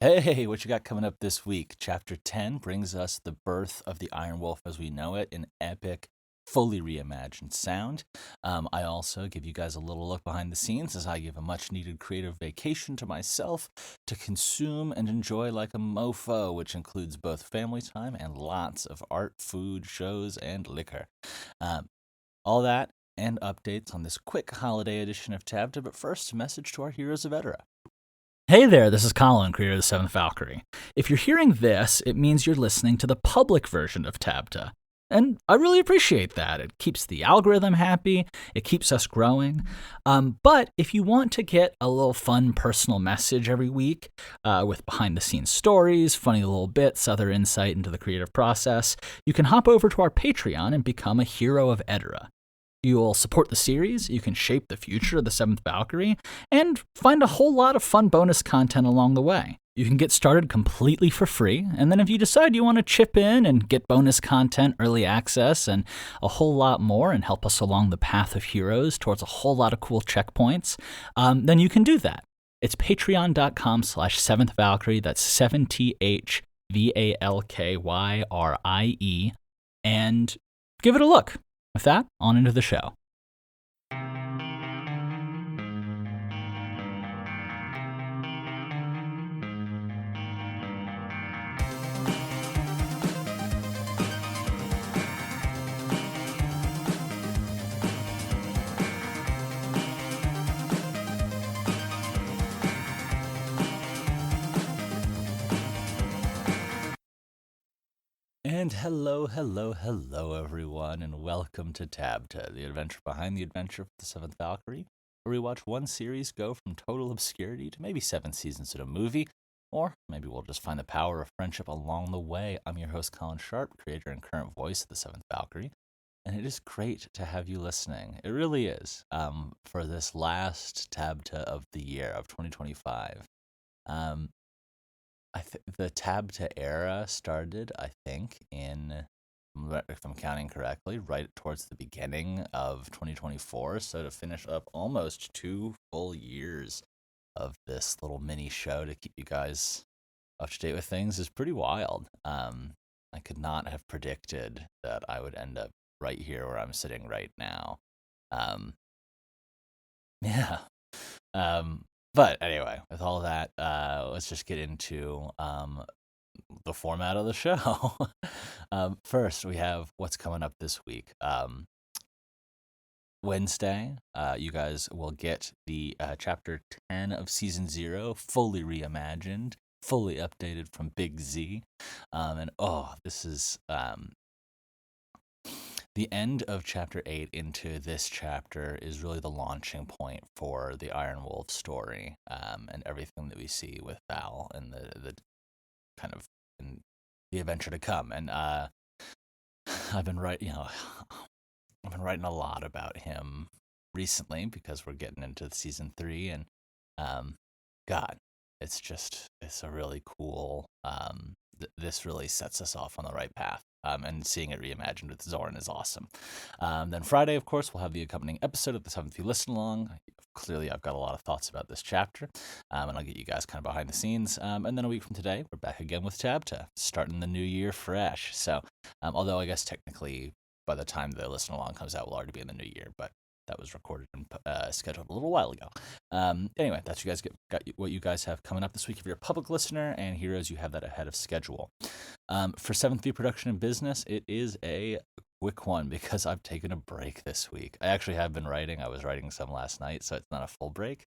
Hey, what you got coming up this week? Chapter 10 brings us the birth of the Iron Wolf as we know it in epic, fully reimagined sound. I also give you guys a little look behind the scenes as I give a much needed creative vacation to myself to consume and enjoy like a mofo, which includes both family time and lots of art, food, shows, and liquor. Um, all that and updates on this quick holiday edition of TABTA, but first, a message to our heroes of Edera. Hey there, this is Colin, creator of the Seventh Valkyrie. If you're hearing this, it means you're listening to the public version of TABTA. And I really appreciate that. It keeps the algorithm happy, it keeps us growing. But if you want to get a little fun personal message every week with behind the scenes stories, funny little bits, other insight into the creative process, you can hop over to our Patreon and become a hero of Edera. You'll support the series, you can shape the future of the 7th Valkyrie, and find a whole lot of fun bonus content along the way. You can get started completely for free, and then if you decide you want to chip in and get bonus content, early access, and a whole lot more and help us along the path of heroes towards a whole lot of cool checkpoints, then you can do that. It's patreon.com/7th Valkyrie, that's 7THVALKYRIE, and give it a look. With that, on into the show. And hello, everyone, and welcome to TABTA, the adventure behind the adventure of the 7th Valkyrie, where we watch one series go from total obscurity to maybe 7 seasons in a movie, or maybe we'll just find the power of friendship along the way. I'm your host, Colin Sharp, creator and current voice of the 7th Valkyrie, and it is great to have you listening. It really is, for this last TABTA of the year of 2025. The TABTA era started, I think, if I'm counting correctly, right towards the beginning of 2024. So to finish up almost 2 full years of this little mini show to keep you guys up to date with things is pretty wild. I could not have predicted that I would end up right here where I'm sitting right now. Yeah. But anyway, with all that, let's just get into the format of the show. First, we have what's coming up this week. Wednesday, you guys will get the chapter 10 of season 0, fully reimagined, fully updated from Big Z. This is the end of chapter 8 into this chapter is really the launching point for the Iron Wolf story, and everything that we see with Val and the kind of in the adventure to come. And I've been writing a lot about him recently because we're getting into season 3, and God, it's a really cool. This really sets us off on the right path. And seeing it reimagined with Zoran is awesome. Then Friday, of course, we'll have the accompanying episode of the 7th You Listen Along. Clearly, I've got a lot of thoughts about this chapter, and I'll get you guys kind of behind the scenes. And then a week from today, we're back again with TABTA, starting the new year fresh. So, although I guess technically by the time the Listen Along comes out, we'll already be in the new year, but that was recorded and scheduled a little while ago. Anyway, that's got what you guys have coming up this week. If you're a public listener and heroes, you have that ahead of schedule. For 7th V Production and Business, it is a quick one because I've taken a break this week. I actually have been writing. I was writing some last night, so it's not a full break.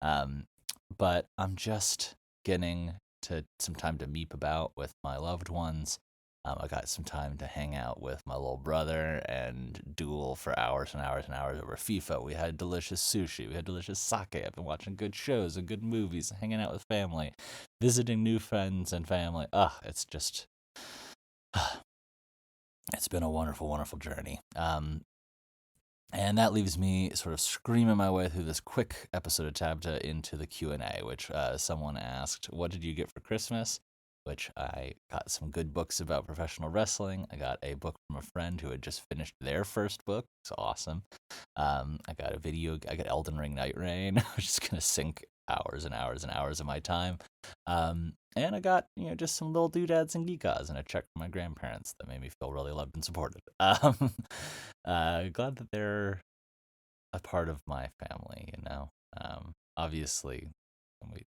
But I'm just getting to some time to meep about with my loved ones. I got some time to hang out with my little brother and duel for hours and hours and hours over FIFA. We had delicious sushi. We had delicious sake. I've been watching good shows and good movies, hanging out with family, visiting new friends and family. It's just... It's been a wonderful, wonderful journey. And that leaves me sort of screaming my way through this quick episode of TABTA into the Q&A, which someone asked, what did you get for Christmas? Which I got some good books about professional wrestling. I got a book from a friend who had just finished their first book. It's awesome. I got Elden Ring Night Rain, which is going to sink hours and hours and hours of my time. And I got, just some little doodads and geekas and a check from my grandparents that made me feel really loved and supported. Glad that they're a part of my family. Obviously,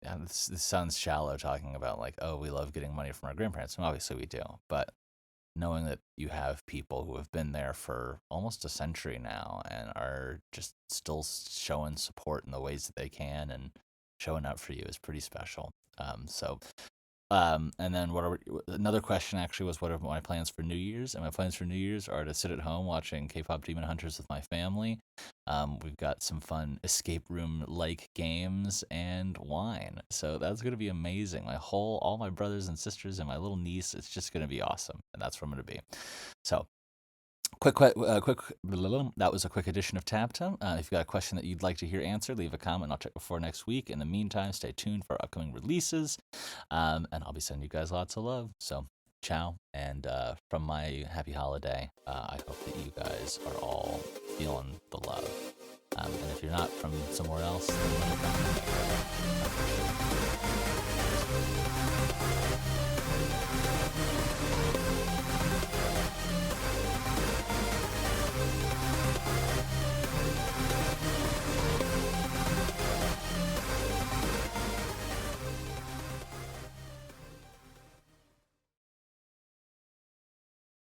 this sounds shallow talking about like, oh, we love getting money from our grandparents. And obviously we do, but knowing that you have people who have been there for almost a century now and are just still showing support in the ways that they can and showing up for you is pretty special. And then another question actually was, what are my plans for New Year's? And my plans for New Year's are to sit at home watching K-pop Demon Hunters with my family. We've got some fun escape room like games and wine, so that's gonna be amazing. All my brothers and sisters and my little niece, it's just gonna be awesome, and that's where I'm gonna be. So that was a quick edition of TABTA. If you've got a question that you'd like to hear answered, leave a comment. I'll check before next week. In the meantime, stay tuned for upcoming releases, and I'll be sending you guys lots of love. So, ciao, and from my happy holiday, I hope that you guys are all feeling the love. And if you're not from somewhere else, then